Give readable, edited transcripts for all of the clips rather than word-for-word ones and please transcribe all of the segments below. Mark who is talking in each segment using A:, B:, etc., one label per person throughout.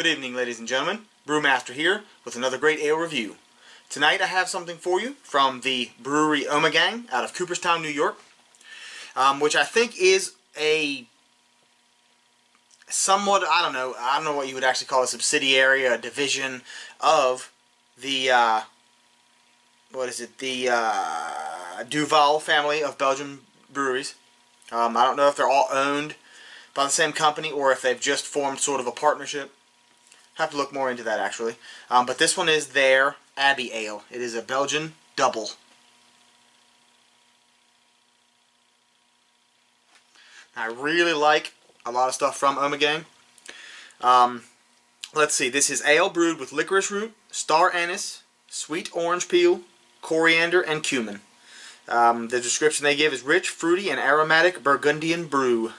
A: Good evening, ladies and gentlemen. Brewmaster here with another great ale review. Tonight I have something for you from the Brewery Ommegang out of Cooperstown, New York, which I think is a somewhat, I don't know what you would actually call a subsidiary, a division of the, Dubbel family of Belgian breweries. I don't know if they're all owned by the same company or if they've just formed sort of a partnership. Have to look more into that actually. But this one is their Abbey ale. It is a Belgian Dubbel. I really like a lot of stuff from Ommegang. Let's see. This is ale brewed with licorice root, star anise, sweet orange peel, coriander, and cumin. The description they give is rich, fruity, and aromatic Burgundian brew.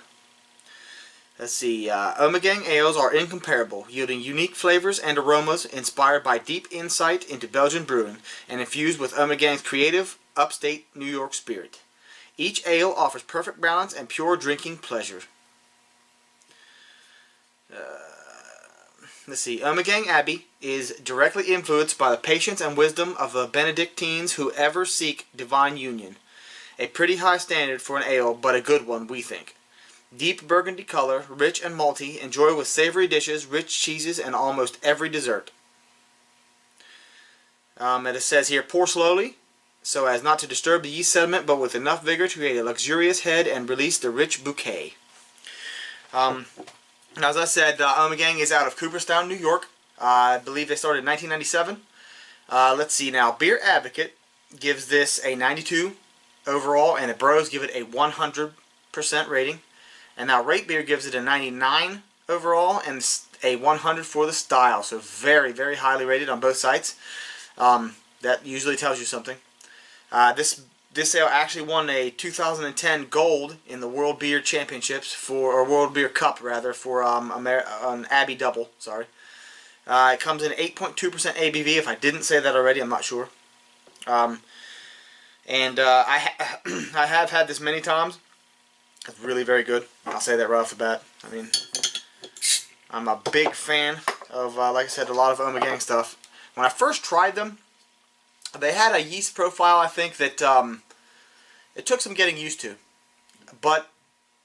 A: Let's see, Ommegang ales are incomparable, yielding unique flavors and aromas inspired by deep insight into Belgian brewing and infused with Ommegang's creative, upstate New York spirit. Each ale offers perfect balance and pure drinking pleasure. Let's see, Ommegang Abbey is directly influenced by the patience and wisdom of the Benedictines who ever seek divine union. A pretty high standard for an ale, but a good one, we think. Deep burgundy color, rich and malty, enjoy with savory dishes, rich cheeses, and almost every dessert. And it says here, pour slowly, so as not to disturb the yeast sediment, but with enough vigor to create a luxurious head and release the rich bouquet. Now, as I said, Ommegang is out of Cooperstown, New York. I believe they started in 1997. Let's see now. Beer Advocate gives this a 92 overall, and the Bros give it a 100% rating. And now Rate Beer gives it a 99 overall and a 100 for the style. So very, very highly rated on both sites. That usually tells you something. This ale actually won a 2010 gold in the World Beer Championships or World Beer Cup rather for an Abbey Dubbel. Sorry. It comes in 8.2% ABV. If I didn't say that already, I'm not sure. I have had this many times. It's really very good. I'll say that right off the bat. I mean, I'm a big fan of, like I said, a lot of Ommegang stuff. When I first tried them, they had a yeast profile, I think, that it took some getting used to. But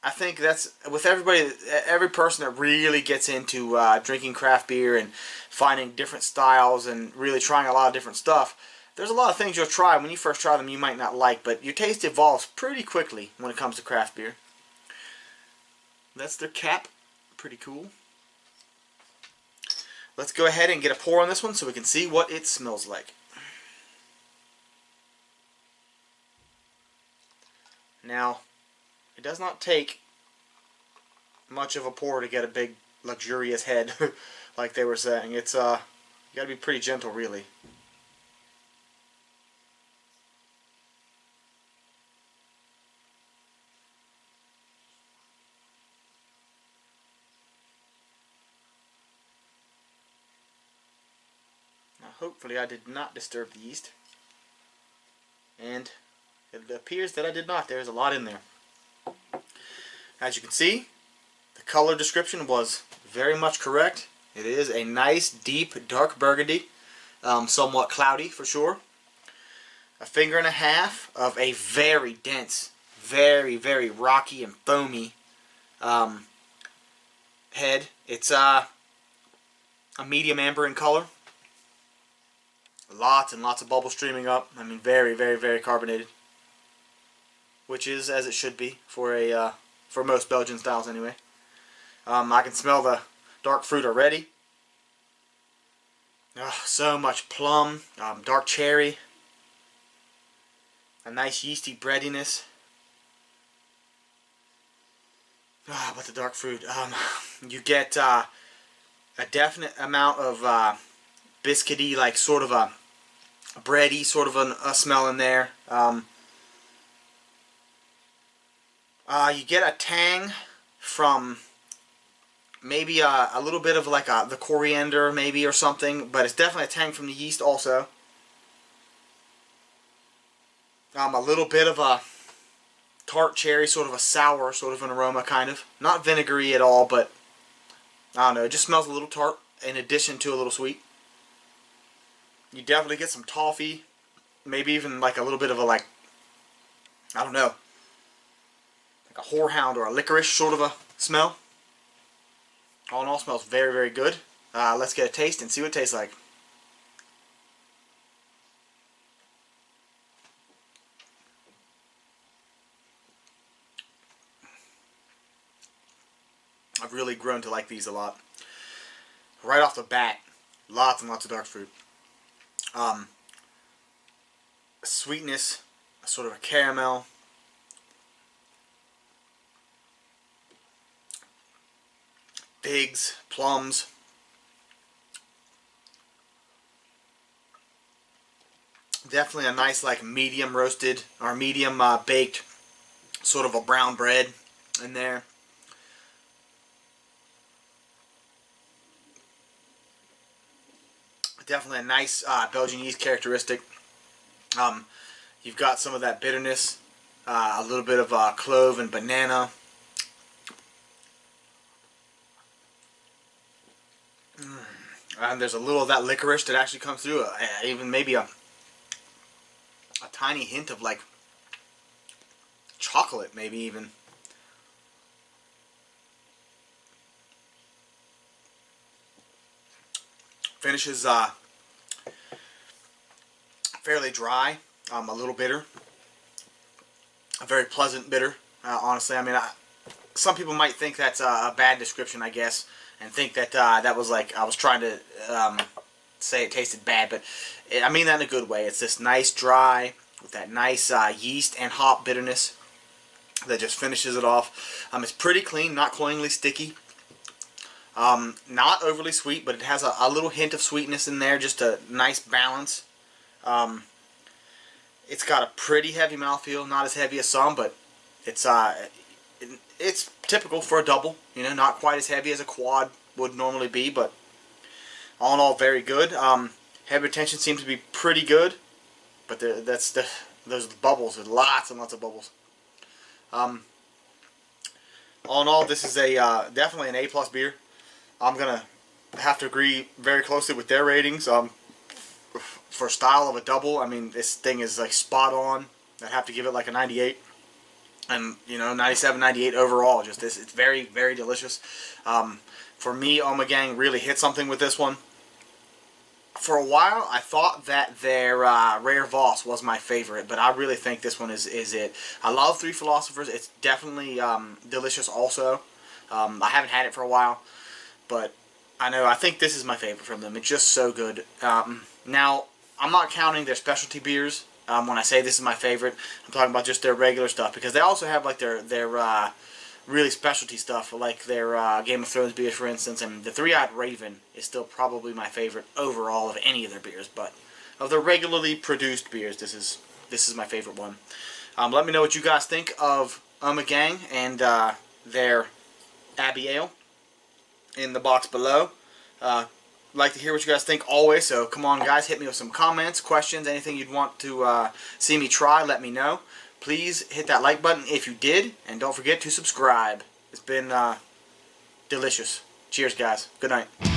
A: I think that's, with every person that really gets into drinking craft beer and finding different styles and really trying a lot of different stuff, there's a lot of things you'll try when you first try them you might not like, but your taste evolves pretty quickly when it comes to craft beer. That's their cap. Pretty cool. Let's go ahead and get a pour on this one so we can see what it smells like. Now, it does not take much of a pour to get a big, luxurious head, like they were saying. It's, you gotta be pretty gentle, really. Hopefully I did not disturb the yeast. And it appears that I did not. There's a lot in there. As you can see, the color description was very much correct. It is a nice, deep, dark burgundy. Somewhat cloudy for sure. A finger and a half of a very dense, very, very rocky and foamy head. It's a medium amber in color. Lots and lots of bubbles streaming up. I mean, very, very, very carbonated, which is as it should be for most Belgian styles anyway. I can smell the dark fruit already. So much plum, dark cherry, a nice yeasty breadiness. But the dark fruit, you get a definite amount of biscuity, like sort of a bready sort of a smell in there. You get a tang from maybe a little bit of like the coriander maybe or something, but it's definitely a tang from the yeast also. A little bit of a tart cherry, sort of a sour sort of an aroma kind of. Not vinegary at all, but I don't know, it just smells a little tart. in addition to a little sweet. You definitely get some toffee, maybe even like a little bit of a, like, I don't know, like a horehound or a licorice sort of a smell. All in all, smells very, very good. Let's get a taste and see what it tastes like. I've really grown to like these a lot. Right off the bat, lots and lots of dark fruit. Sweetness, sort of a caramel. Figs, plums. Definitely a nice, like, medium roasted or medium baked sort of a brown bread in there. Definitely a nice Belgian yeast characteristic. You've got some of that bitterness, a little bit of clove and banana. And there's a little of that licorice that actually comes through. Even maybe a tiny hint of, like, chocolate, maybe even. Finishes fairly dry, a little bitter. A very pleasant bitter, honestly. I mean, some people might think that's a bad description, I guess, and think that that was like I was trying to say it tasted bad, but I mean that in a good way. It's this nice dry with that nice yeast and hop bitterness that just finishes it off. It's pretty clean, not cloyingly sticky. Not overly sweet, but it has a little hint of sweetness in there, just a nice balance. It's got a pretty heavy mouthfeel, not as heavy as some, but it's typical for a double. You know, not quite as heavy as a quad would normally be, but all in all, very good. Head retention seems to be pretty good, but those bubbles, there's lots and lots of bubbles. All in all, this is definitely an A+ beer. I'm gonna have to agree very closely with their ratings. For style of a double, I mean, this thing is like spot on. I'd have to give it like a 98, and 97, 98 overall. Just this, it's very, very delicious. For me, Ommegang really hit something with this one. For a while, I thought that their Rare Voss was my favorite, but I really think this one is it. I love Three Philosophers. It's definitely delicious also. I haven't had it for a while, but I think this is my favorite from them. It's just so good. Now, I'm not counting their specialty beers when I say this is my favorite. I'm talking about just their regular stuff, because they also have like their really specialty stuff, like their Game of Thrones beers, for instance. And the Three-Eyed Raven is still probably my favorite overall of any of their beers. But of the regularly produced beers, this is my favorite one. Let me know what you guys think of Ommegang and their Abbey Ale in the box below. Like to hear what you guys think always, so come on guys, hit me with some comments, questions, anything you'd want to see me try, let me know. Please hit that like button if you did, and don't forget to subscribe. It's been delicious. Cheers guys. Good night.